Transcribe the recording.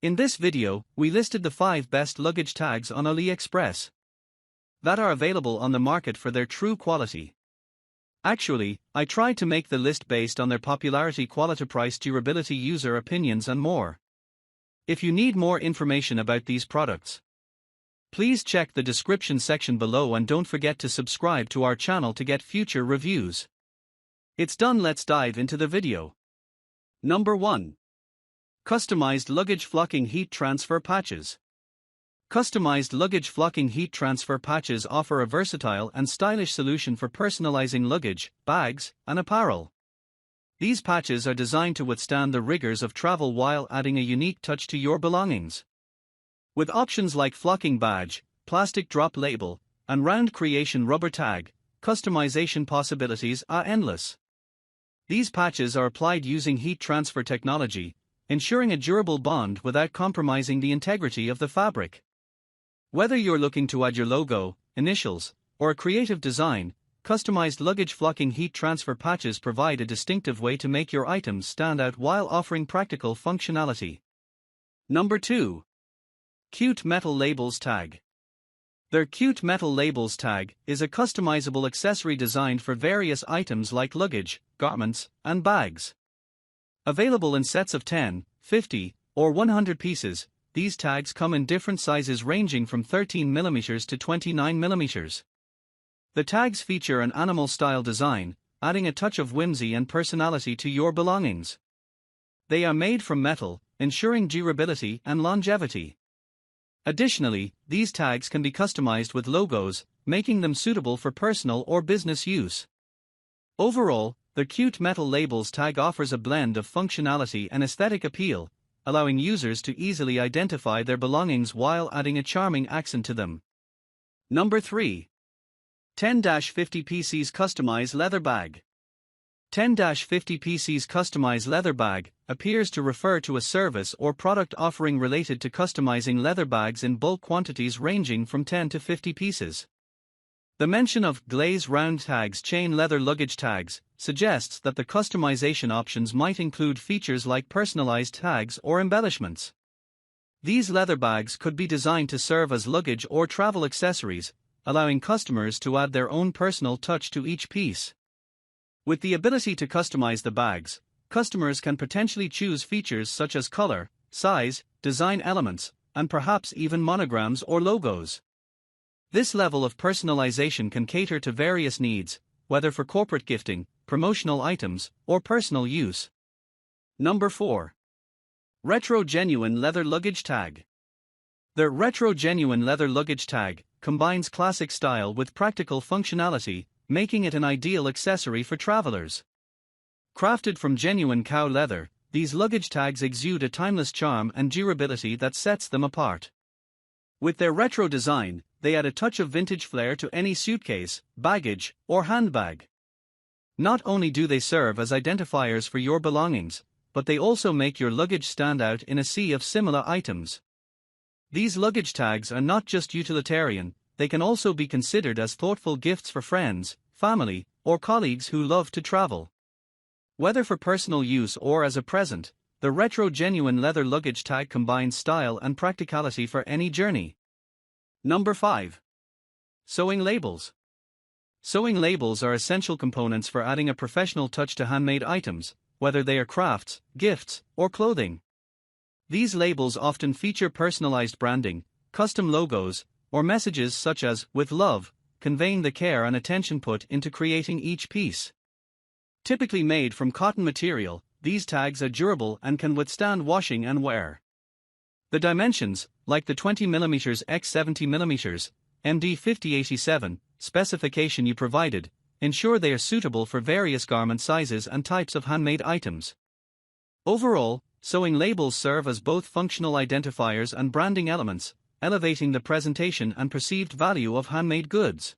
In this video, we listed the 5 best luggage tags on Aliexpress that are available on the market for their true quality. Actually, I tried to make the list based on their popularity, quality, price, durability, user opinions, and more. If you need more information about these products, please check the description section below and don't forget to subscribe to our channel to get future reviews. It's done, let's dive into the video. Number 1. Customized Luggage Flocking Heat Transfer Patches. Customized luggage flocking heat transfer patches offer a versatile and stylish solution for personalizing luggage, bags, and apparel. These patches are designed to withstand the rigors of travel while adding a unique touch to your belongings. With options like flocking badge, plastic drop label, and round creation rubber tag, customization possibilities are endless. These patches are applied using heat transfer technology, ensuring a durable bond without compromising the integrity of the fabric. Whether you're looking to add your logo, initials, or a creative design, customized luggage flocking heat transfer patches provide a distinctive way to make your items stand out while offering practical functionality. Number 2. Cute Metal Labels Tag. Their Cute Metal Labels Tag is a customizable accessory designed for various items like luggage, garments, and bags. Available in sets of 10, 50, or 100 pieces, these tags come in different sizes ranging from 13mm to 29mm. The tags feature an animal-style design, adding a touch of whimsy and personality to your belongings. They are made from metal, ensuring durability and longevity. Additionally, these tags can be customized with logos, making them suitable for personal or business use. Overall, the Cute Metal Labels Tag offers a blend of functionality and aesthetic appeal, allowing users to easily identify their belongings while adding a charming accent to them. Number 3. 10-50 PCs Customized Leather Bag. 10-50 PCs Customized Leather Bag appears to refer to a service or product offering related to customizing leather bags in bulk quantities ranging from 10 to 50 pieces. The mention of glaze round tags, chain leather luggage tags, suggests that the customization options might include features like personalized tags or embellishments. These leather bags could be designed to serve as luggage or travel accessories, allowing customers to add their own personal touch to each piece. With the ability to customize the bags, customers can potentially choose features such as color, size, design elements, and perhaps even monograms or logos. This level of personalization can cater to various needs, whether for corporate gifting, promotional items, or personal use. Number 4. Retro Genuine Leather Luggage Tag. The Retro Genuine Leather Luggage Tag combines classic style with practical functionality, making it an ideal accessory for travelers. Crafted from genuine cow leather, these luggage tags exude a timeless charm and durability that sets them apart. With their retro design, they add a touch of vintage flair to any suitcase, baggage, or handbag. Not only do they serve as identifiers for your belongings, but they also make your luggage stand out in a sea of similar items. These luggage tags are not just utilitarian, they can also be considered as thoughtful gifts for friends, family, or colleagues who love to travel. Whether for personal use or as a present, the Retro Genuine Leather Luggage Tag combines style and practicality for any journey. Number 5. Sewing Labels. Sewing labels are essential components for adding a professional touch to handmade items, whether they are crafts, gifts, or clothing. These labels often feature personalized branding, custom logos, or messages such as "with love," conveying the care and attention put into creating each piece. Typically made from cotton material, these tags are durable and can withstand washing and wear. The dimensions, like the 20mm x 70mm, MD 5087, specification you provided, ensure they are suitable for various garment sizes and types of handmade items. Overall, sewing labels serve as both functional identifiers and branding elements, elevating the presentation and perceived value of handmade goods.